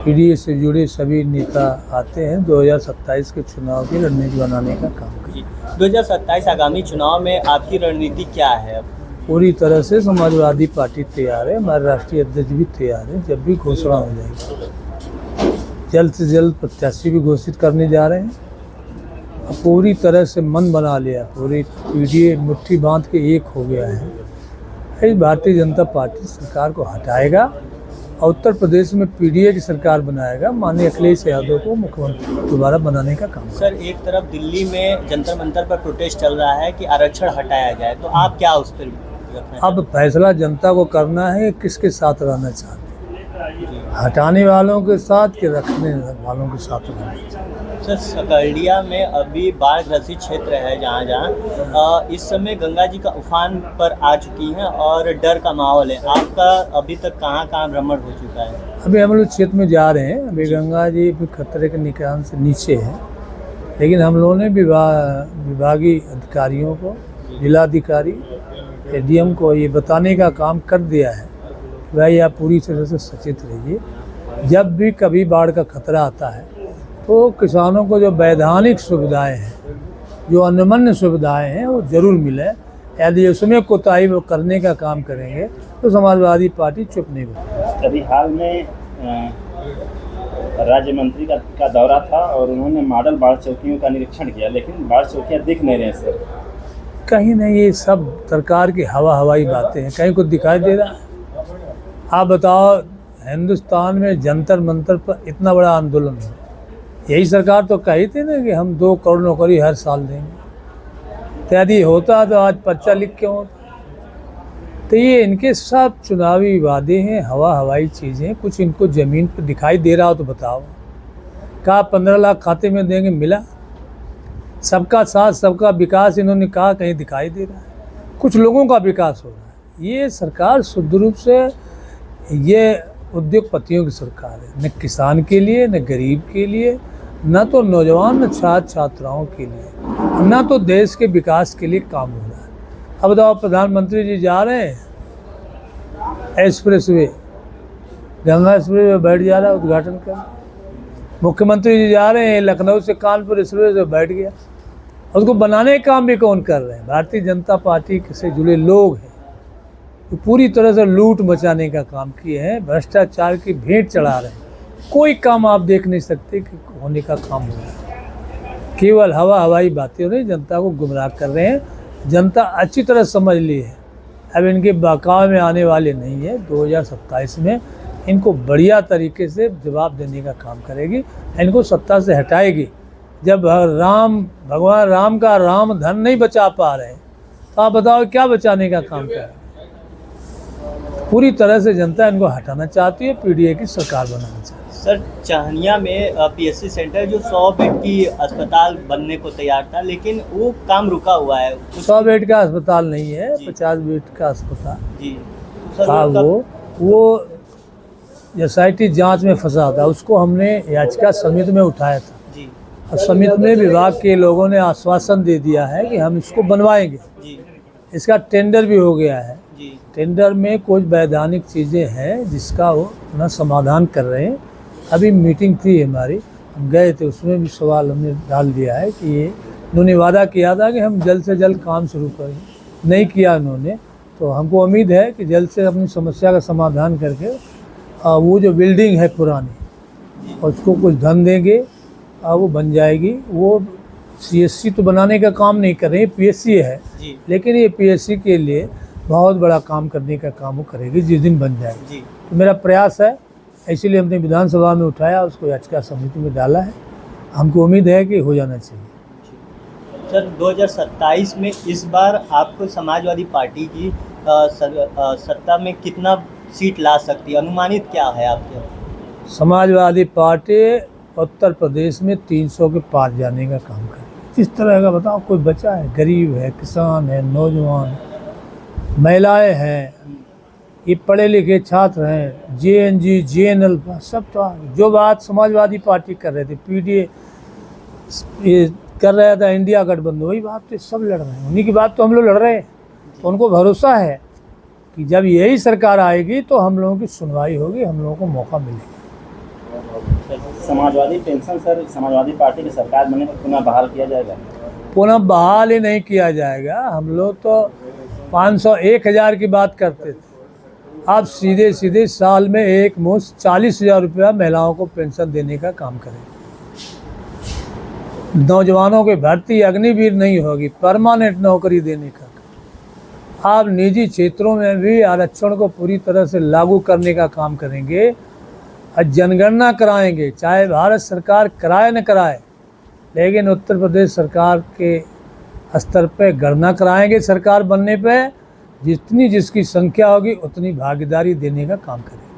PDA से जुड़े सभी नेता आते हैं 2027 के चुनाव की रणनीति बनाने का काम करें। 2027 आगामी चुनाव में आपकी रणनीति क्या है अब? पूरी तरह से समाजवादी पार्टी तैयार है, हमारे राष्ट्रीय अध्यक्ष भी तैयार है। जब भी घोषणा हो जाएगी, जल्द से जल्द प्रत्याशी भी घोषित करने जा रहे हैं। अब पूरी तरह से मन बना लिया, पूरी पीडीए मुट्ठी बांध के एक हो गया है। भारतीय जनता पार्टी सरकार को हटाएगा और उत्तर प्रदेश में पीडीए की सरकार बनाएगा। माननीय अखिलेश यादव को मुख्यमंत्री दोबारा बनाने का काम। सर, एक तरफ दिल्ली में जंतर मंतर पर प्रोटेस्ट चल रहा है कि आरक्षण हटाया जाए, तो आप क्या उस पर रखना? अब फैसला जनता को करना है किसके साथ रहना चाहते हैं, हटाने वालों के साथ कि रखने वालों के साथ रहना चाहते हैं। सर, सकरड़िया में अभी बाढ़ ग्रसित क्षेत्र है जहाँ इस समय गंगा जी का उफान पर आ चुकी हैं और डर का माहौल है। आपका अभी तक कहाँ भ्रमण हो चुका है? अभी हम लोग क्षेत्र में जा रहे हैं। अभी गंगा जी भी खतरे के निशान से नीचे है, लेकिन हम लोगों ने विभागीय अधिकारियों को, जिलाधिकारी, एडीएम को ये बताने का काम कर दिया है कि भाई आप पूरी तरह से सचेत रहिए। जब भी कभी बाढ़ का खतरा आता है तो किसानों को जो वैधानिक सुविधाएं हैं, जो अन्यमन्य सुविधाएं हैं, वो ज़रूर मिले। यदि उसमें कोताही वो करने का काम करेंगे तो समाजवादी पार्टी चुप नहीं बैठेगी। अभी हाल में राज्य मंत्री का दौरा था और उन्होंने मॉडल बाढ़ चौकियों का निरीक्षण किया, लेकिन बाढ़ चौकियाँ दिख नहीं रहे सर। कहीं नहीं, ये सब सरकार की हवाई बातें हैं, कहीं कुछ दिखाई दे रहा है? आप बताओ, हिंदुस्तान में जंतर मंतर पर इतना बड़ा आंदोलन है, यही सरकार तो कही थी ना कि हम 2 करोड़ नौकरी हर साल देंगे। तो यदि होता तो आज पर्चा लिख क्यों होता? तो ये इनके सब चुनावी वादे हैं, हवाई चीज़ें। कुछ इनको ज़मीन पर दिखाई दे रहा हो तो बताओ। कहा 15 लाख खाते में देंगे, मिला? सबका साथ सबका विकास इन्होंने कहा, कहीं दिखाई दे रहा है? कुछ लोगों का विकास हो रहा है। ये सरकार शुद्ध रूप से ये उद्योगपतियों की सरकार है, न किसान के लिए, न गरीब के लिए, न तो नौजवान, न छात्र छात्राओं के लिए, न तो देश के विकास के लिए काम हो रहा है। अब बताओ, प्रधानमंत्री जी जा रहे हैं एक्सप्रेसवे, गंगा एक्सप्रेसवे बैठ जा रहा है उद्घाटन कर। मुख्यमंत्री जी जा रहे हैं लखनऊ से कानपुर एक्सप्रेस से बैठ गया। उसको बनाने का काम भी कौन कर रहे हैं? भारतीय जनता पार्टी से जुड़े लोग हैं, तो पूरी तरह से लूट मचाने का काम किए हैं, भ्रष्टाचार की भेंट चढ़ा रहे हैं। कोई काम आप देख नहीं सकते कि होने का काम हो रहा है। केवल हवाई बातें हो रही, जनता को गुमराह कर रहे हैं। जनता अच्छी तरह समझ ली है, अब इनके बहकावे में आने वाले नहीं है। 2027 में इनको बढ़िया तरीके से जवाब देने का काम करेगी, इनको सत्ता से हटाएगी। जब भगवान राम का राम धन नहीं बचा पा रहे तो आप बताओ क्या बचाने का काम करें? पूरी तरह से जनता इनको हटाना चाहती है, पीडीए की सरकार बनाना चाहती है। सर, चाहनिया में पीएससी सेंटर जो 100 बेड की अस्पताल बनने को तैयार था, लेकिन वो काम रुका हुआ है। 100 बेड का अस्पताल नहीं है, 50 बेड का अस्पताल जी था। वो एसआईटी जांच में फंसा था, उसको हमने याचिका समिति में उठाया था जी। और समिति में विभाग के लोगों ने आश्वासन दे दिया है कि हम इसको बनवाएंगे जी। इसका टेंडर भी हो गया है जी। टेंडर में कुछ वैधानिक चीज़ें हैं जिसका वो अपना समाधान कर रहे हैं। अभी मीटिंग थी हमारी, हम गए थे, उसमें भी सवाल हमने डाल दिया है कि ये उन्होंने वादा किया था कि हम जल्द से जल्द काम शुरू करेंगे, नहीं किया उन्होंने। तो हमको उम्मीद है कि जल्द से अपनी समस्या का समाधान करके वो जो बिल्डिंग है पुरानी, उसको कुछ धन देंगे और वो बन जाएगी। वो सीएससी तो बनाने का काम नहीं कर रही, पीएससी है, लेकिन ये पीएससी के लिए बहुत बड़ा काम करने का काम वो करेगी जिस दिन बन जाएगी। तो मेरा प्रयास है, इसीलिए हमने विधानसभा में उठाया, उसको याचिका समिति में डाला है। हमको उम्मीद है कि हो जाना चाहिए। सर, 2027 में इस बार आपको समाजवादी पार्टी की सत्ता में कितना सीट ला सकती है? अनुमानित क्या है आपके? समाजवादी पार्टी उत्तर प्रदेश में 300 के पार जाने का काम करेगी। इस तरह का बताओ, कोई बचा है? गरीब है, किसान है, नौजवान, महिलाएं हैं, ये पढ़े लिखे छात्र हैं, जेएनजी, जेएनएल, सब तो जो बात समाजवादी पार्टी कर रहे थे, पीडीए ये कर रहा था, इंडिया गठबंधन, वही बात तो सब लड़ रहे हैं। उन्हीं की बात तो हम लोग लड़ रहे हैं। तो उनको भरोसा है कि जब यही सरकार आएगी तो हम लोगों की सुनवाई होगी, हम लोगों को मौका मिलेगा। Samajwadi pension sir Samajwadi party की सरकार बनने पर पुनः बहाल किया जाएगा? पुनः बहाल ही नहीं किया जाएगा। हम लोग तो 500 1000 की बात करते थे, आप सीधे सीधे साल में एक मुश्त 40,000 रुपया महिलाओं को पेंशन देने का काम करें। नौजवानों की भर्ती अग्निवीर नहीं होगी, परमानेंट नौकरी देने का। आप निजी क्षेत्रों में भी आरक्षण को पूरी तरह से लागू करने का काम करेंगे और जनगणना कराएंगे, चाहे भारत सरकार कराए न कराए, लेकिन उत्तर प्रदेश सरकार के स्तर पे गणना कराएंगे। सरकार बनने पे जितनी जिसकी संख्या होगी उतनी भागीदारी देने का काम करेंगे।